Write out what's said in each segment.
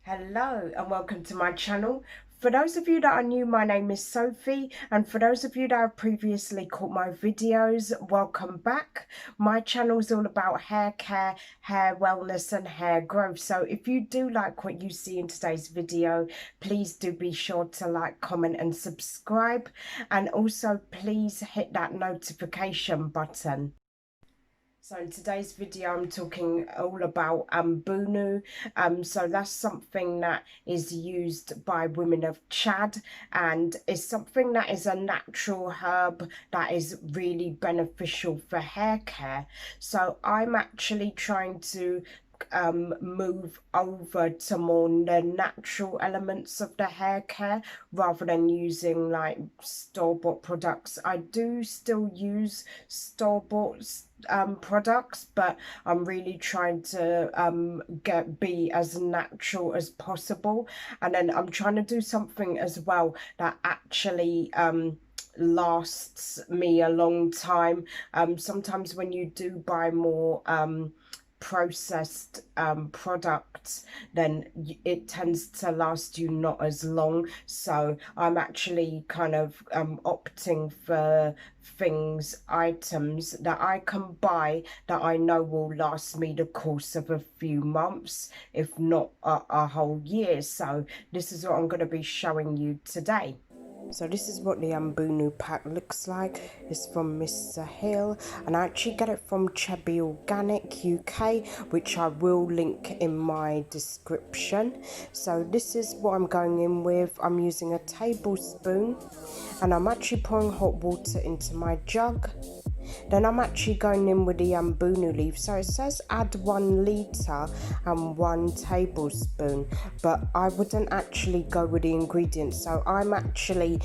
Hello and welcome to my channel. For those of you that are new, my name is Sophie, and for those of you that have previously caught my videos, welcome back. My channel is all about hair care, hair wellness and hair growth. So if you do like what you see in today's video, please do be sure to like, comment and subscribe, and also please hit that notification button. So in today's video, I'm talking all about Ambunu. So that's something that is used by women of Chad, and is something that is a natural herb that is really beneficial for hair care. So I'm actually trying to move over to more the natural elements of the hair care rather than using like store-bought products. I do still use store-bought products, but I'm really trying to be as natural as possible. And then I'm trying to do something as well that actually lasts me a long time. Sometimes when you do buy more processed products, then it tends to last you not as long. So I'm actually kind of opting for items that I can buy that I know will last me the course of a few months, if not a whole year. So this is what I'm going to be showing you today. So this is what the Ambunu pack looks like. It's from Miss Sahel, and I actually get it from Chebe Organic UK, which I will link in my description. So this is what I'm going in with. I'm using a tablespoon, and I'm actually pouring hot water into my jug. Then I'm actually going in with the Ambunu leaf. So it says add 1 litre and 1 tablespoon, but I wouldn't actually go with the ingredients. So I'm actually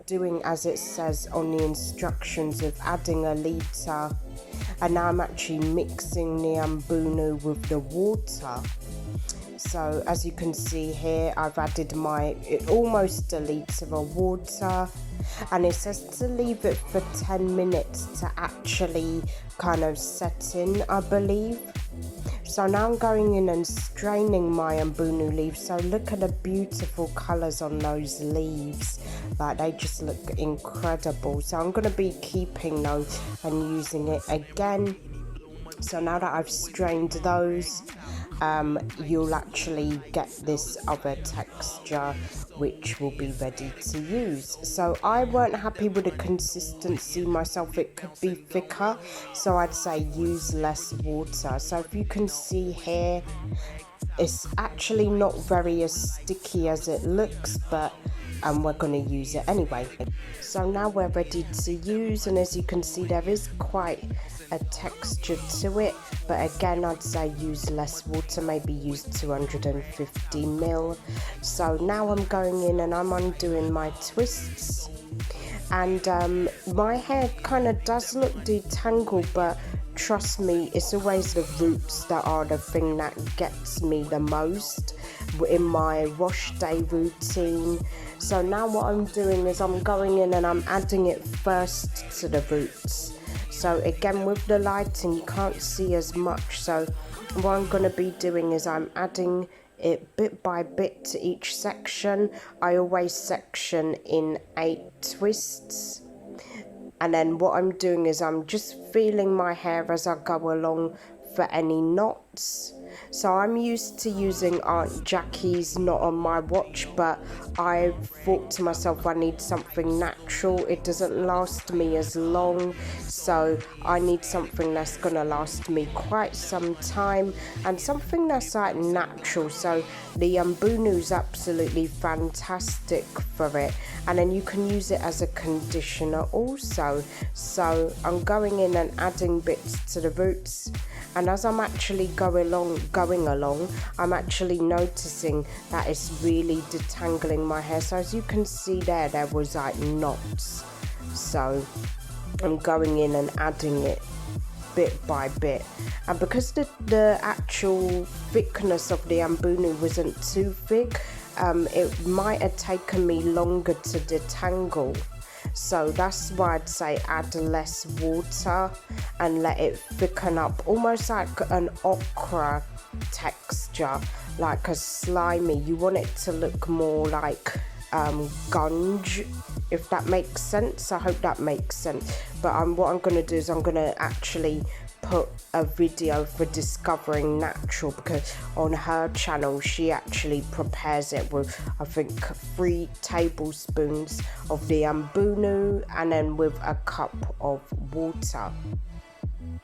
doing as it says on the instructions of adding 1 litre, and now I'm actually mixing the Ambunu with the water. So as you can see here, I've added almost 1 litre of water, and it says to leave it for 10 minutes to actually kind of set in, I believe. So now I'm going in and straining my Ambunu leaves. So look at the beautiful colours on those leaves, like they just look incredible. So I'm going to be keeping those and using it again. So now that I've strained those, you'll actually get this other texture which will be ready to use. So I weren't happy with the consistency myself. It could be thicker, so I'd say use less water. So if you can see here, it's actually not very as sticky as it looks, but we're going to use it anyway. So now we're ready to use, and as you can see, there is quite a texture to it, but again I'd say use less water, maybe use 250 ml. So now I'm going in and I'm undoing my twists, and my hair kind of does look detangled, but trust me, it's always the roots that are the thing that gets me the most in my wash day routine. So now what I'm doing is I'm going in and I'm adding it first to the roots. So again, with the lighting you can't see as much, so what I'm going to be doing is I'm adding it bit by bit to each section. I always section in 8 twists, and then what I'm doing is I'm just feeling my hair as I go along for any knots. So I'm used to using Aunt Jackie's knot on my watch, but I thought to myself I need something natural. It doesn't last me as long, so I need something that's gonna last me quite some time, and something that's like natural. So the Ambunu is absolutely fantastic for it, and then you can use it as a conditioner also. So I'm going in and adding bits to the roots, and as I'm actually going along, I'm actually noticing that it's really detangling my hair. So as you can see there was like knots. So I'm going in and adding it bit by bit, and because the actual thickness of the Ambunu wasn't too thick, it might have taken me longer to detangle. So that's why I'd say add less water and let it thicken up, almost like an okra texture, like a slimy. You want it to look more like gunge, if that makes sense. I hope that makes sense. But what I'm going to do is I'm going to actually put a video for Discovering Natural, because on her channel she actually prepares it with, I think, 3 tablespoons of the ambunu and then with a cup of water.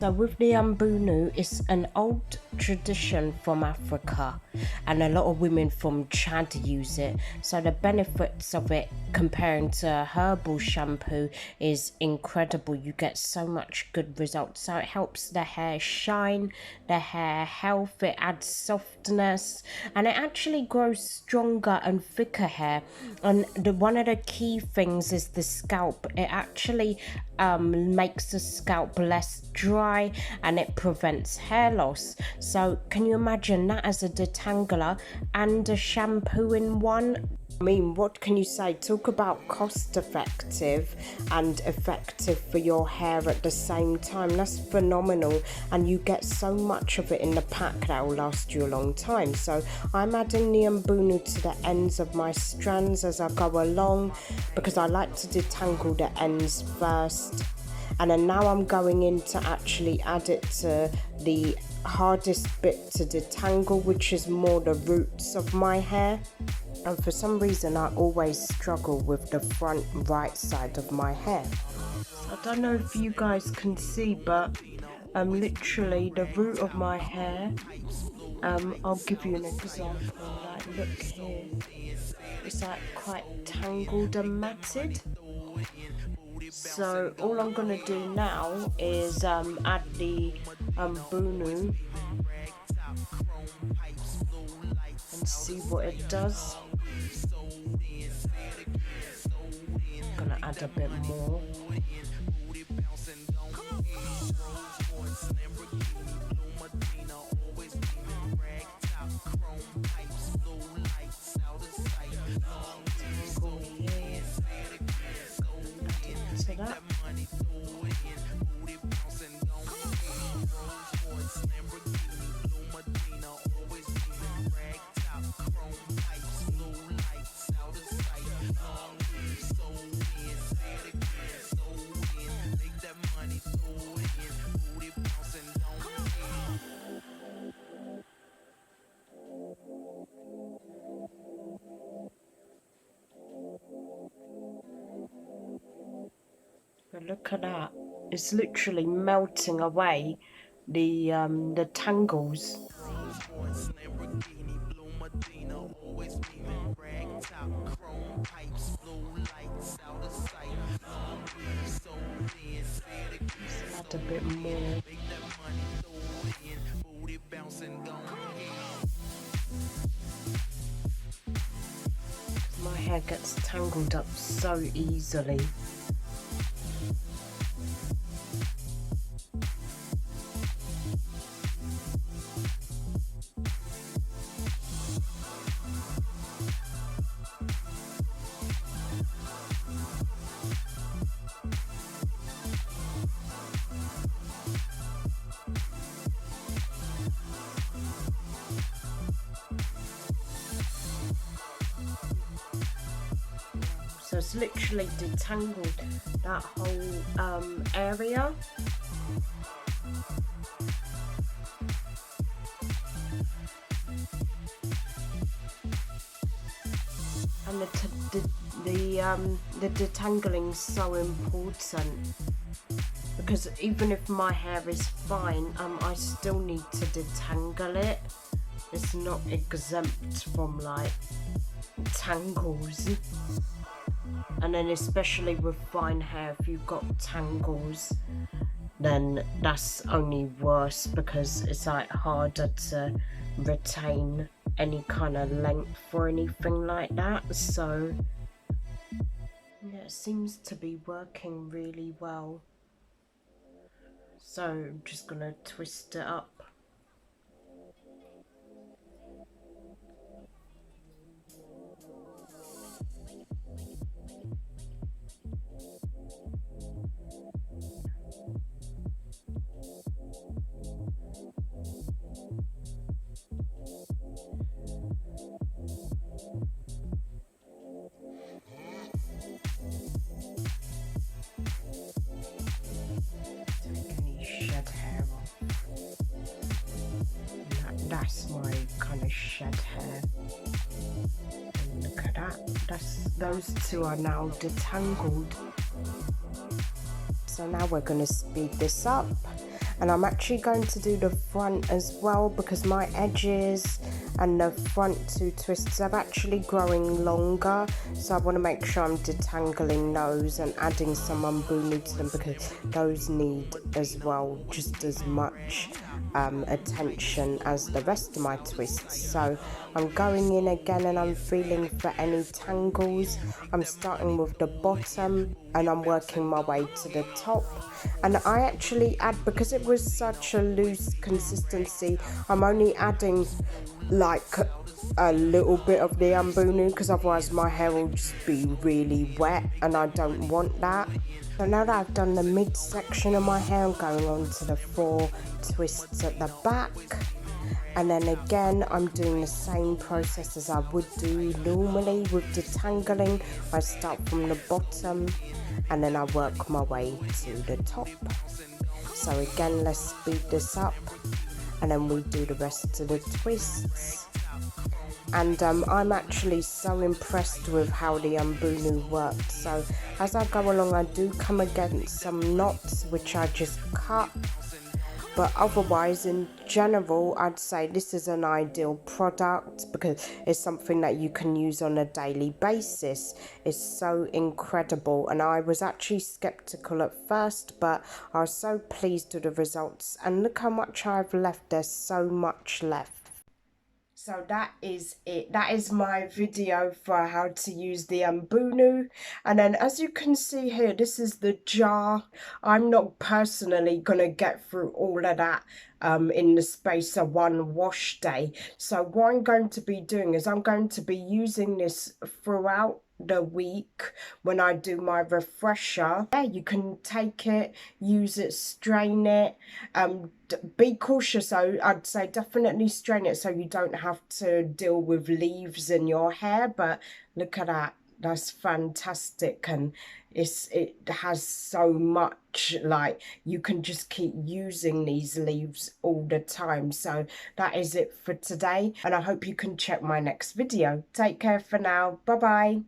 So with the ambunu, it's an old tradition from Africa, and a lot of women from Chad use it. So the benefits of it comparing to herbal shampoo is incredible. You get so much good results. So it helps the hair shine, the hair health, it adds softness, and it actually grows stronger and thicker hair. And one of the key things is the scalp. It actually makes the scalp less dry, and it prevents hair loss. So can you imagine that as a detangler and a shampoo in one? I mean, what can you say? Talk about cost effective and effective for your hair at the same time. That's phenomenal, and you get so much of it in the pack that will last you a long time. So I'm adding the ambunu to the ends of my strands as I go along, because I like to detangle the ends first. And then now I'm going in to actually add it to the hardest bit to detangle, which is more the roots of my hair. And for some reason I always struggle with the front right side of my hair. I don't know if you guys can see, but literally the root of my hair, I'll give you an example. Like, look here, it's like quite tangled and matted. So all I'm gonna do now is add the ambunu and see what it does. I'm gonna add a bit more. To that. But look at that, it's literally melting away the tangles. Let's add a bit more. My hair gets tangled up so easily. So it's literally detangled that whole area. And the detangling is so important, because even if my hair is fine, I still need to detangle it. It's not exempt from like tangles. And then especially with fine hair, if you've got tangles, then that's only worse, because it's like harder to retain any kind of length or anything like that. So yeah, it seems to be working really well. So I'm just gonna twist it up. shed hair. And look at that. Those two are now detangled. So now we're going to speed this up, and I'm actually going to do the front as well, because my edges and the front two twists are actually growing longer, so I want to make sure I'm detangling those and adding some ambunu to them, because those need as well just as much attention as the rest of my twists. So I'm going in again and I'm feeling for any tangles. I'm starting with the bottom and I'm working my way to the top. And I actually add, because it was such a loose consistency, I'm only adding like a little bit of the ambunu, because otherwise my hair will just be really wet and I don't want that. So now that I've done the midsection of my hair, I'm going on to the 4 twists at the back. And then again, I'm doing the same process as I would do normally with detangling. I start from the bottom and then I work my way to the top. So again, let's speed this up and then we do the rest of the twists. And I'm actually so impressed with how the ambunu worked. So as I go along, I do come against some knots which I just cut, but otherwise in general I'd say this is an ideal product, because it's something that you can use on a daily basis. It's so incredible, and I was actually skeptical at first, but I was so pleased with the results, and look how much I've left. There's so much left. So that is it. That is my video for how to use the ambunu. And then as you can see here, this is the jar. I'm not personally going to get through all of that in the space of one wash day. So what I'm going to be doing is I'm going to be using this throughout the week when I do my refresher. Yeah, you can take it, use it, strain it. Be cautious though. I'd say definitely strain it so you don't have to deal with leaves in your hair. But look at that, that's fantastic, and it has so much, like you can just keep using these leaves all the time. So that is it for today, and I hope you can check my next video. Take care for now. Bye bye.